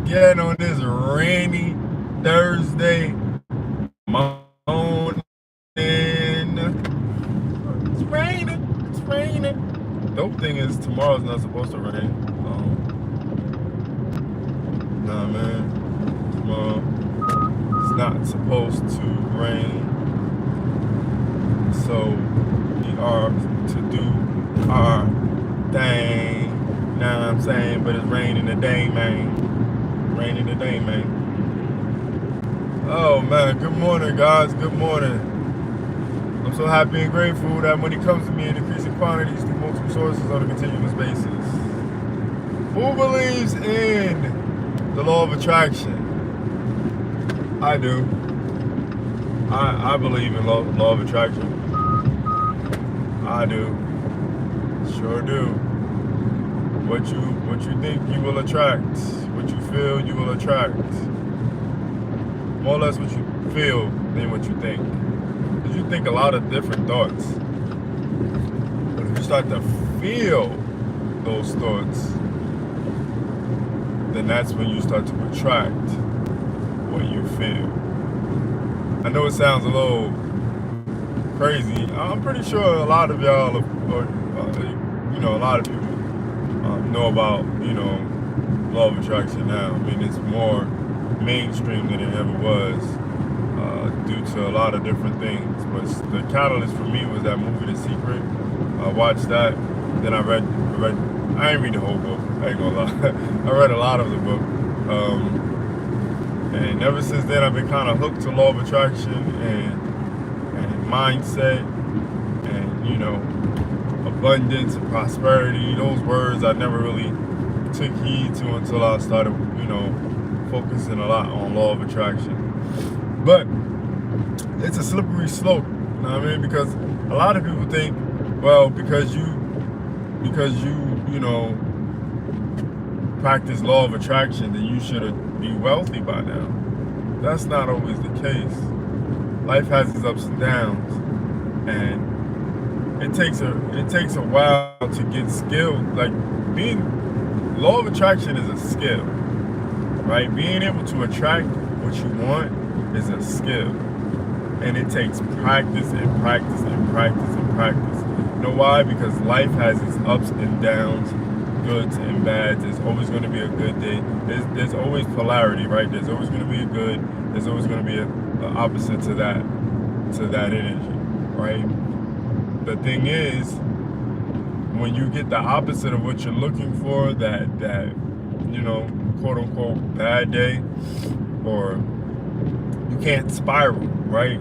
again on this rainy Thursday morning. It's raining. It's raining. Dope thing is tomorrow's not supposed to rain. Nah, man. Tomorrow it's not supposed to rain. So we are to do our thing. Know what I'm saying? But it's raining today, man. Raining today, man. Oh man, good morning, guys. Good morning. I'm so happy and grateful that money comes to me in increasing quantities through multiple sources on a continuous basis. Who believes in the law of attraction? I do. I believe in law of attraction. I do. Sure do. What you think you will attract. What you feel you will attract. More or less what you feel than what you think. Because you think a lot of different thoughts. But if you start to feel those thoughts, then that's when you start to attract what you feel. I know it sounds a little crazy. I'm pretty sure a lot of y'all, a lot of people know about, law of attraction now. I mean, it's more mainstream than it ever was due to a lot of different things. But the catalyst for me was that movie, The Secret. I watched that. Then I didn't read the whole book. I ain't gonna lie. I read a lot of the book. And ever since then, I've been kind of hooked to law of attraction and mindset and, abundance and prosperity. Those words I never really took heed to until I started, focusing a lot on law of attraction. But it's a slippery slope, you know what I mean? Because a lot of people think, well, because you practice law of attraction, then you should be wealthy by now. That's not always the case. Life has its ups and downs, and it takes a while to get skilled. Like law of attraction is a skill, right? Being able to attract what you want is a skill, and it takes practice and practice and practice and practice. You know why? Because life has its ups and downs, goods and bads. There's always going to be a good day. There's always polarity, right? There's always going to be a good. There's always going to be an opposite to that energy, right? The thing is, when you get the opposite of what you're looking for, that quote unquote bad day, or you can't spiral, right?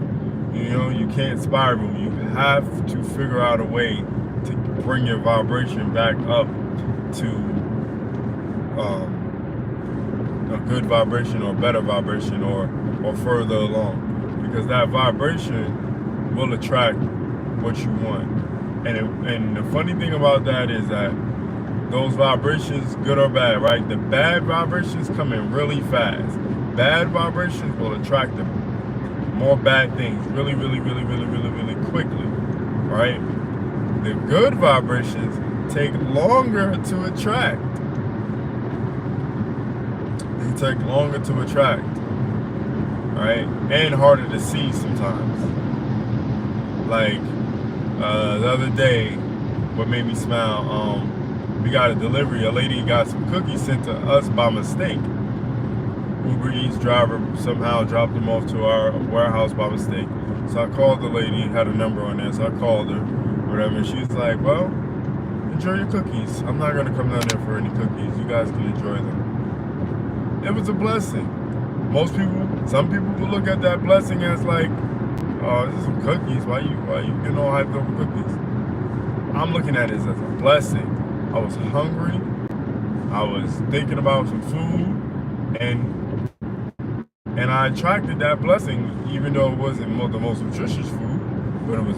You can't spiral. You have to figure out a way to bring your vibration back up to a good vibration or better vibration or further along, because that vibration will attract what you want. And the funny thing about that is that those vibrations, good or bad, right? The bad vibrations come in really fast. Bad vibrations will attract them more bad things really, really, really, really, really, really quickly, right? The good vibrations take longer to attract. They take longer to attract, right? And harder to see sometimes. Like the other day, what made me smile, we got a delivery. A lady got some cookies sent to us by mistake. Uber Eats driver somehow dropped them off to our warehouse by mistake. So I called the lady, had a number on there, so I called her, whatever, and she's like, well, enjoy your cookies. I'm not gonna come down there for any cookies. You guys can enjoy them. It was a blessing. Some people will look at that blessing as like, oh, this is some cookies. Why you getting all hyped over cookies? I'm looking at it as a blessing. I was hungry. I was thinking about some food, and I attracted that blessing, even though it wasn't the most nutritious food, but it was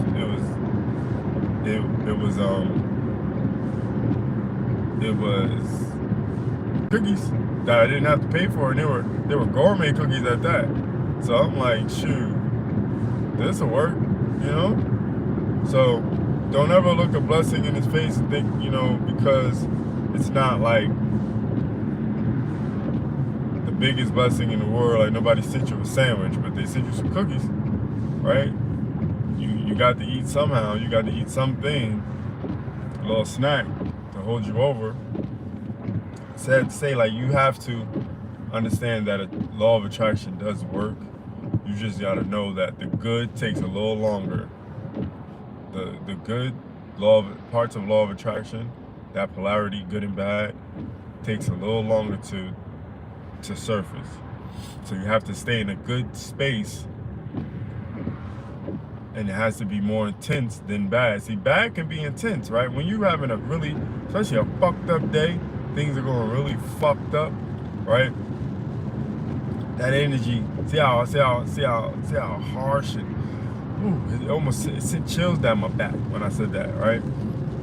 cookies that I didn't have to pay for, and they were gourmet cookies at that. So I'm like, shoot, this'll work, So don't ever look a blessing in his face and think, because it's not like biggest blessing in the world. Like, nobody sent you a sandwich, but they sent you some cookies, right? You got to eat somehow. You got to eat something, a little snack to hold you over. Sad to say, like, you have to understand that a law of attraction does work. You just got to know that the good takes a little longer. The good parts of law of attraction, that polarity, good and bad, takes a little longer to surface. So you have to stay in a good space, and it has to be more intense than bad. See, bad can be intense, right? When you're having a really, especially a fucked up day, things are going really fucked up, right? That energy, see how harsh and it almost sent chills down my back when I said that, right?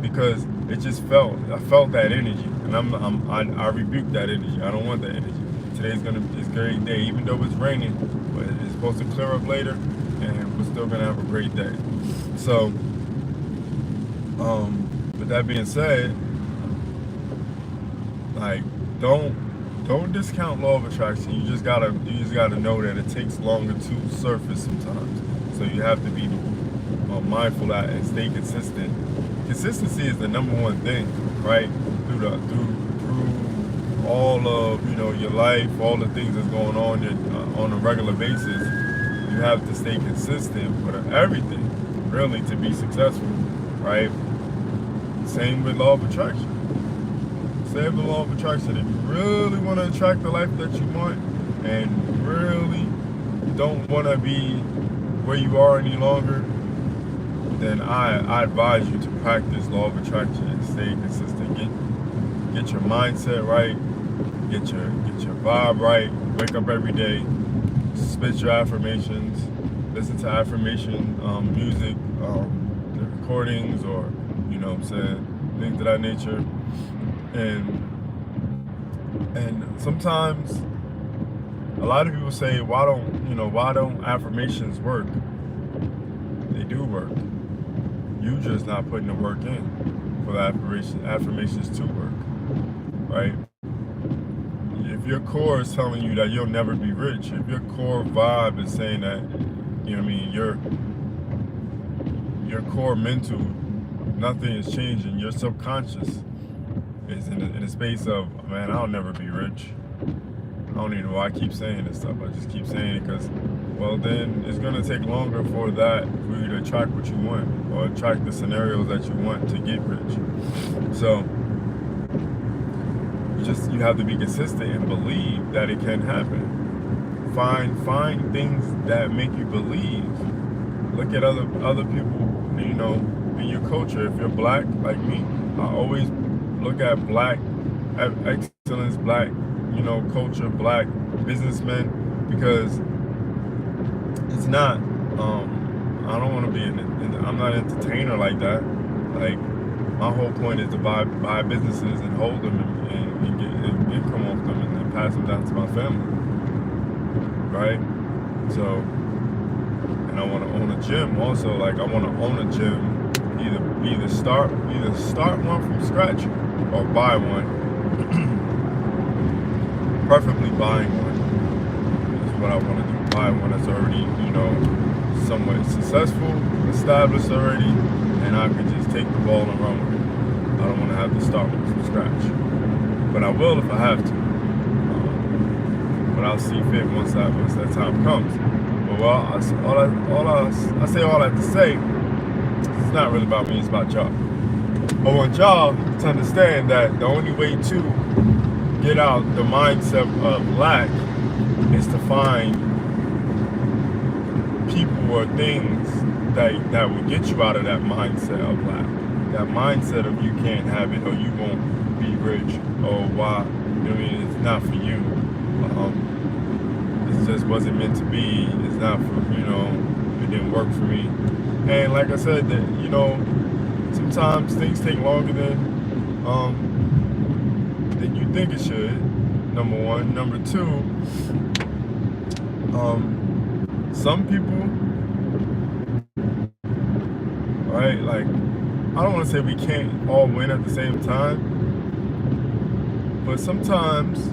Because it just I felt that energy, and I rebuke that energy. I don't want that energy. Today's it's a great day, even though it's raining, but it's supposed to clear up later, and we're still gonna have a great day. So, with that being said, like, don't discount law of attraction. You just gotta know that it takes longer to surface sometimes. So you have to be mindful of that and stay consistent. Consistency is the number one thing, right? Through all of your life, all the things that's going on a regular basis. You have to stay consistent with everything, really, to be successful, right? Same with law of attraction. Save the law of attraction. If you really want to attract the life that you want, and really don't want to be where you are any longer, then I advise you to practice law of attraction and stay consistent. Get your mindset right, get your vibe right. Wake up every day, spit your affirmations, listen to affirmation music, the recordings, or what I'm saying, things of that nature. And sometimes a lot of people say, why don't affirmations work? They do work. You just not putting the work in for the affirmations to work, right? If your core is telling you that you'll never be rich, if your core vibe is saying that, your core mental, nothing is changing, your subconscious is in a space of, man, I'll never be rich. I don't even know why I keep saying this stuff. I just keep saying it because, well, then it's going to take longer for you to attract what you want, or attract the scenarios that you want to get rich. So you have to be consistent and believe that it can happen. Find things that make you believe. Look at other people, in your culture. If you're black like me, I always look at black excellence, black culture, black businessmen, because it's not, I don't want to be I'm not an entertainer like that. Like, my whole point is to buy businesses and hold them and get income off them and then pass them down to my family, right? So, and I want to own a gym also. Like, I want to own a gym, either start one from scratch or buy one. Preferably buying one is what I want to do. Buy one that's already, somewhat successful, established already, and I can just take the ball and run with it. I don't want to have to start one from scratch, but I will if I have to. But I'll see fit once that time comes. But I say all that to say, it's not really about me. It's about y'all. I want y'all to understand that the only way to get out the mindset of lack is to find people or things that will get you out of that mindset of lack. That mindset of you can't have it, or you won't be rich, or why, it's not for you. It just wasn't meant to be. It's not for, it didn't work for me. And like I said, that, sometimes things take longer than you think it should, number one. Number two, some people, right, like, I don't want to say we can't all win at the same time, but sometimes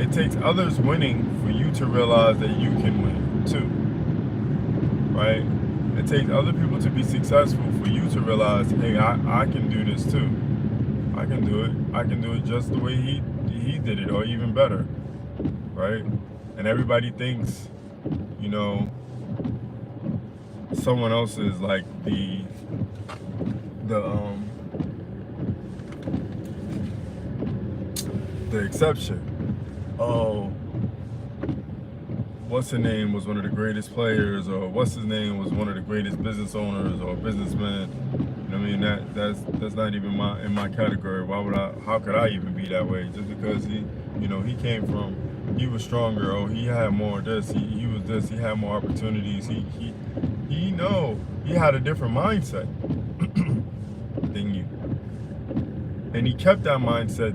it takes others winning for you to realize that you can win too, right? It takes other people to be successful for you to realize, hey, I can do this too. I can do it. I can do it just the way he did it, or even better, right? And everybody thinks, you know, someone else is like the exception. Oh, what's her name was one of the greatest players, or what's his name was one of the greatest business owners or businessmen. You know what I mean? That's not even in my category. How could I even be that way? Just because he was stronger, or he had more of this, he was this, he had more opportunities, he had a different mindset than you. And he kept that mindset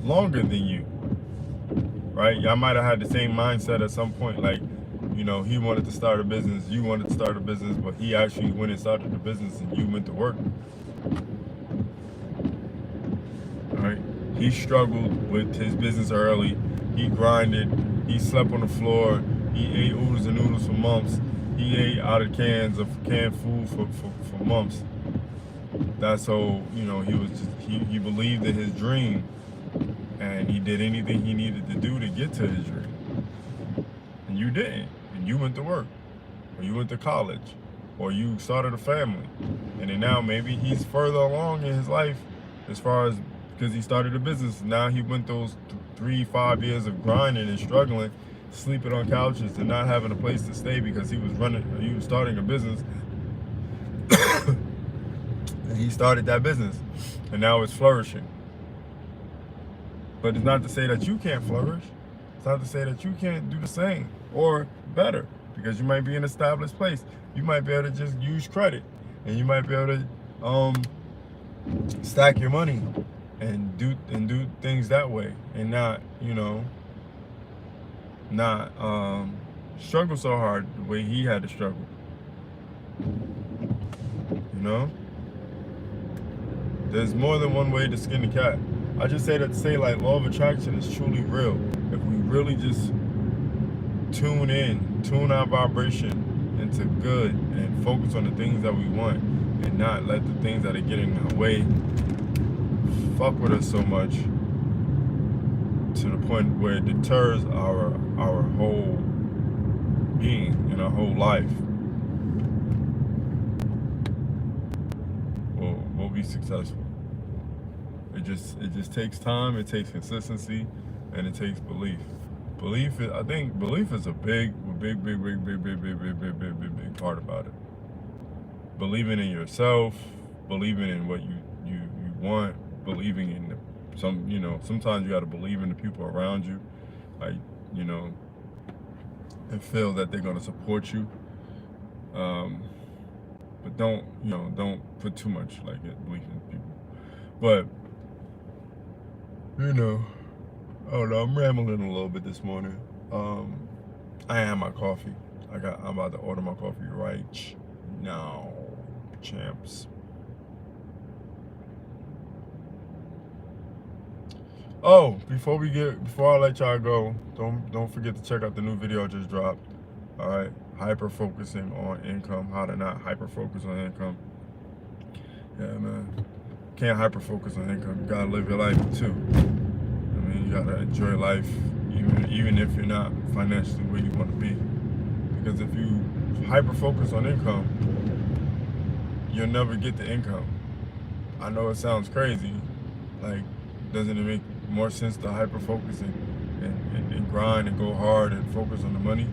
longer than you. Right? Y'all might have had the same mindset at some point, like, you know, he wanted to start a business, you wanted to start a business, but he actually went and started the business and you went to work. Right? He struggled with his business early. He grinded. He slept on the floor. He ate oodles and noodles for months. He ate out of canned food for months. That's so, you know, he believed in his dream, and he did anything he needed to do to get to his dream. And you didn't. And you went to work, or you went to college, or you started a family. And then now maybe he's further along in his life as far as, because he started a business. Now he went those 3-5 years of grinding and struggling, sleeping on couches and not having a place to stay because he was starting a business. And he started that business, and now it's flourishing. But it's not to say that you can't flourish. It's not to say that you can't do the same or better, because you might be in an established place. You might be able to just use credit, and you might be able to stack your money and do things that way, and not, you know, not struggle so hard the way he had to struggle. You know? There's more than one way to skin the cat. I just say that to say, like, law of attraction is truly real. If we really just tune our vibration into good and focus on the things that we want, and not let the things that are getting in our way fuck with us so much to the point where it deters our whole being and our whole life, we'll be successful. It just takes time, it takes consistency, and it takes belief. I think belief is a big part about it. Believing in yourself, believing in what you want, believing in sometimes you got to believe in the people around you, like, you know, and feel that they're going to support you. But don't put too much belief in people. But, you know, I don't know, I'm rambling a little bit this morning. I had my coffee. I'm about to order my coffee right now, champs. Oh, before I let y'all go, don't forget to check out the new video I just dropped. All right, hyper focusing on income, how to not hyper focus on income. Yeah, man, can't hyper focus on income. You gotta live your life too. I mean, you gotta enjoy life, even if you're not financially where you want to be. Because if you hyper focus on income, you'll never get the income. I know it sounds crazy, like, doesn't it make more sense to hyper focus and grind and go hard and focus on the money?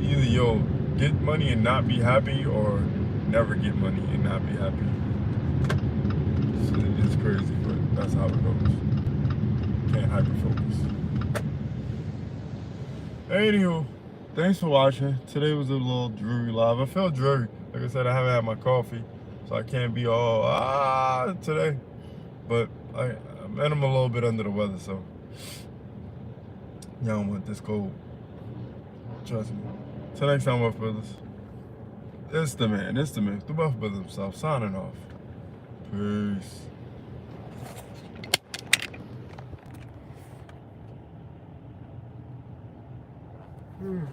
Either you'll get money and not be happy, or never get money and not be happy. It's crazy, but that's how it goes. Can't hyper focus. Anywho, thanks for watching. Today was a little dreary live. I felt dreary. Like I said, I haven't had my coffee, so I can't be all today. But I'm a little bit under the weather, so y'all don't want this cold. Trust me. Till next time, Wealthbuilders. It's the man, the Wealthbuilder himself, signing off. Peace. Hmm.